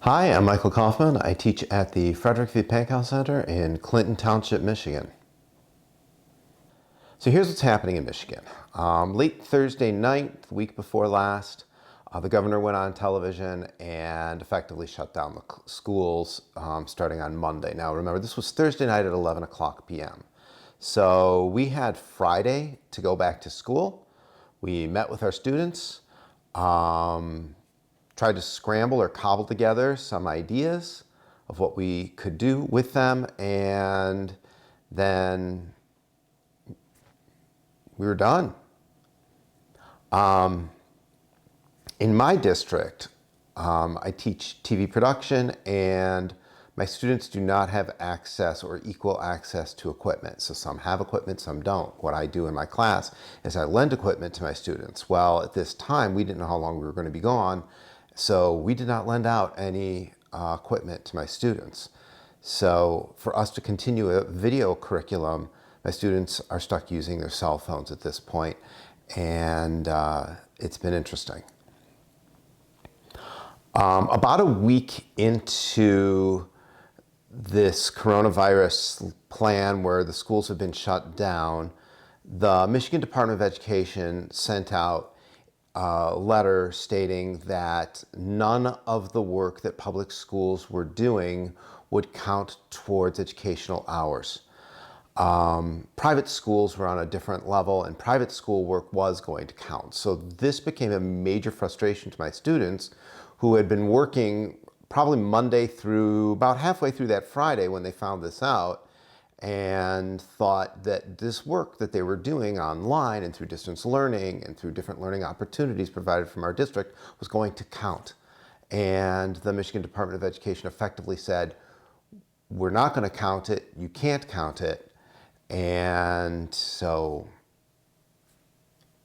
Hi, I'm Michael Kaufman. I teach at the Frederick V. Pankow Center in Clinton Township, Michigan. So here's what's happening in Michigan. Late Thursday night, the week before last, the governor went on television and effectively shut down the schools starting on Monday. Now remember, this was Thursday night at 11 o'clock p.m. So we had Friday to go back to school. We met with our students, tried to scramble or cobble together some ideas of what we could do with them, and then we were done. In my district, I teach TV production, and my students do not have access or equal access to equipment. So some have equipment, some don't. What I do in my class is I lend equipment to my students. Well, at this time, we didn't know how long we were going to be gone, so we did not lend out any equipment to my students. So for us to continue a video curriculum, my students are stuck using their cell phones at this point, and it's been interesting. About a week into this coronavirus plan where the schools have been shut down, the Michigan Department of Education sent out a letter stating that none of the work that public schools were doing would count towards educational hours. Private schools were on a different level, and private school work was going to count. So this became a major frustration to my students, who had been working probably Monday through about halfway through that Friday when they found this out, and thought that this work that they were doing online and through distance learning and through different learning opportunities provided from our district was going to count. And the Michigan Department of Education effectively said, we're not going to count it, you can't count it. And so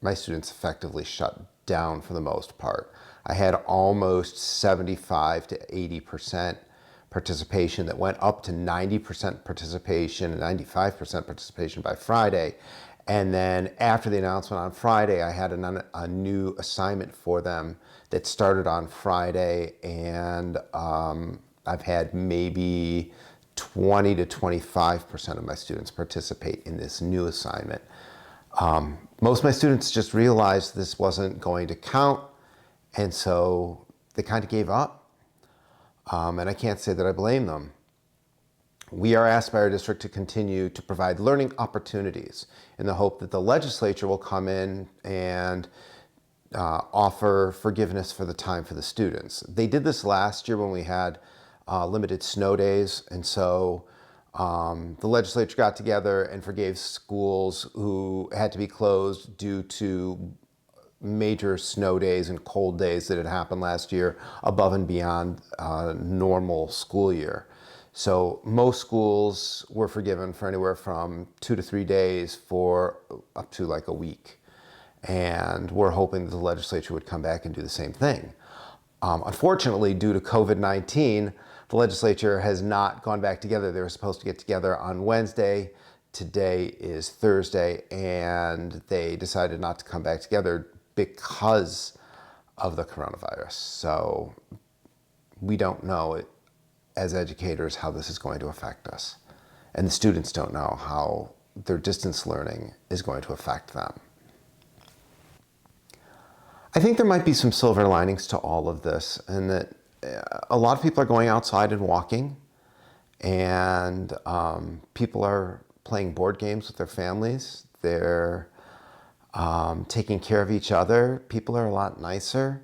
my students effectively shut down for the most part. I had almost 75 to 80% participation that went up to 90% participation and 95% participation by Friday. And then after the announcement on Friday, I had a new assignment for them that started on Friday, and I've had maybe 20 to 25% of my students participate in this new assignment. Most of my students just realized this wasn't going to count, and so they kind of gave up. And I can't say that I blame them. We are asked by our district to continue to provide learning opportunities in the hope that the legislature will come in and offer forgiveness for the time for the students. They did this last year when we had limited snow days, and so the legislature got together and forgave schools who had to be closed due to major snow days and cold days that had happened last year above and beyond normal school year. So most schools were forgiven for anywhere from 2 to 3 days for up to like a week. And we're hoping that the legislature would come back and do the same thing. Unfortunately, due to COVID-19, the legislature has not gone back together. They were supposed to get together on Wednesday. Today is Thursday, and they decided not to come back together because of the coronavirus. So we don't know as educators how this is going to affect us. And the students don't know how their distance learning is going to affect them. I think there might be some silver linings to all of this, and that a lot of people are going outside and walking, and people are playing board games with their families. They're taking care of each other. People are a lot nicer.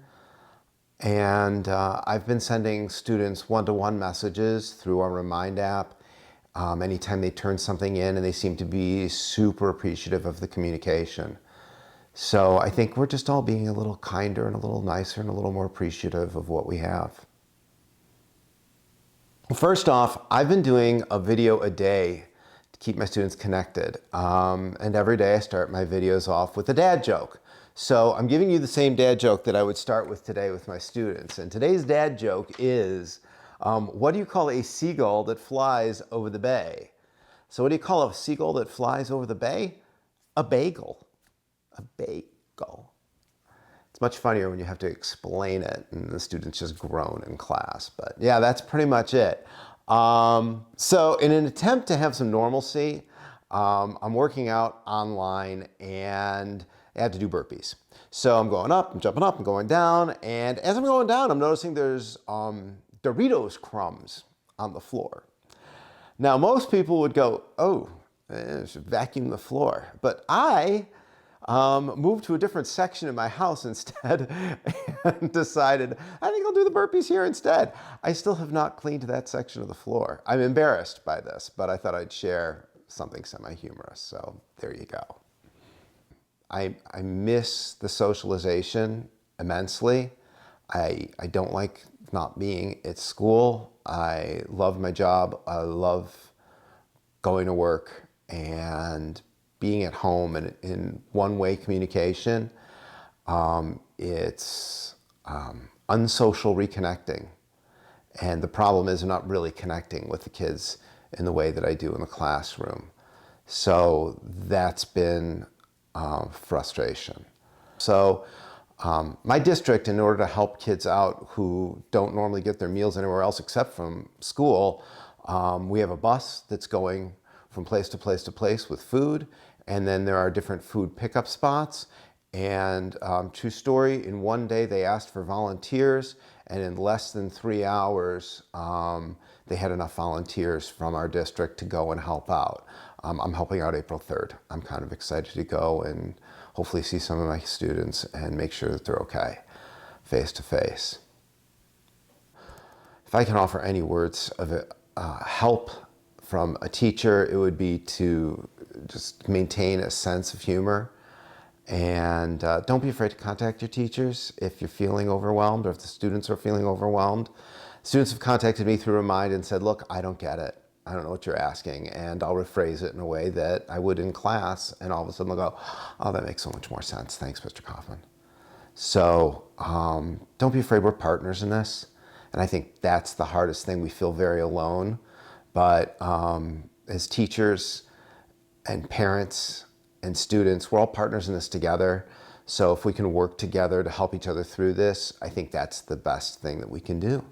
And I've been sending students one-to-one messages through our Remind app anytime they turn something in, and they seem to be super appreciative of the communication. So I think we're just all being a little kinder and a little nicer and a little more appreciative of what we have. First off, I've been doing a video a day to keep my students connected. And every day I start my videos off with a dad joke. So I'm giving you the same dad joke that I would start with today with my students. And today's dad joke is, what do you call a seagull that flies over the bay? So what do you call a seagull that flies over the bay? A bagel. A bagel. It's much funnier when you have to explain it and the students just groan in class. But yeah, that's pretty much it. So in an attempt to have some normalcy, I'm working out online and I had to do burpees. So I'm going up, I'm jumping up, I'm going down, and as I'm going down, I'm noticing there's Doritos crumbs on the floor. Now, most people would go, oh, should vacuum the floor. But I moved to a different section in my house instead and decided, I think I'll do the burpees here instead. I still have not cleaned that section of the floor. I'm embarrassed by this, but I thought I'd share something semi-humorous. So there you go. I miss the socialization immensely. I don't like not being at school. I love my job. I love going to work and being at home and in one-way communication. It's unsocial reconnecting. And the problem is I'm not really connecting with the kids in the way that I do in the classroom. So that's been frustration. So my district, in order to help kids out who don't normally get their meals anywhere else except from school, we have a bus that's going from place to place to place with food, and then there are different food pickup spots. And true story, in one day they asked for volunteers, and in less than 3 hours they had enough volunteers from our district to go and help out. I'm helping out April 3rd. I'm kind of excited to go and hopefully see some of my students and make sure that they're okay face to face. If I can offer any words of help from a teacher, it would be to just maintain a sense of humor. And don't be afraid to contact your teachers if you're feeling overwhelmed or if the students are feeling overwhelmed. Students have contacted me through Remind and said, look, I don't get it. I don't know what you're asking. And I'll rephrase it in a way that I would in class. And all of a sudden they'll go, oh, that makes so much more sense. Thanks, Mr. Kaufman. So don't be afraid. We're partners in this. And I think that's the hardest thing. We feel very alone. But as teachers and parents and students, we're all partners in this together. So if we can work together to help each other through this, I think that's the best thing that we can do.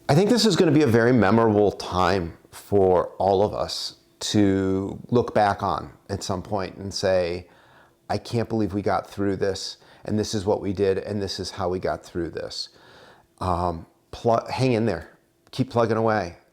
I think this is going to be a very memorable time for all of us to look back on at some point and say, I can't believe we got through this, and this is what we did, and this is how we got through this. Hang in there. Keep plugging away.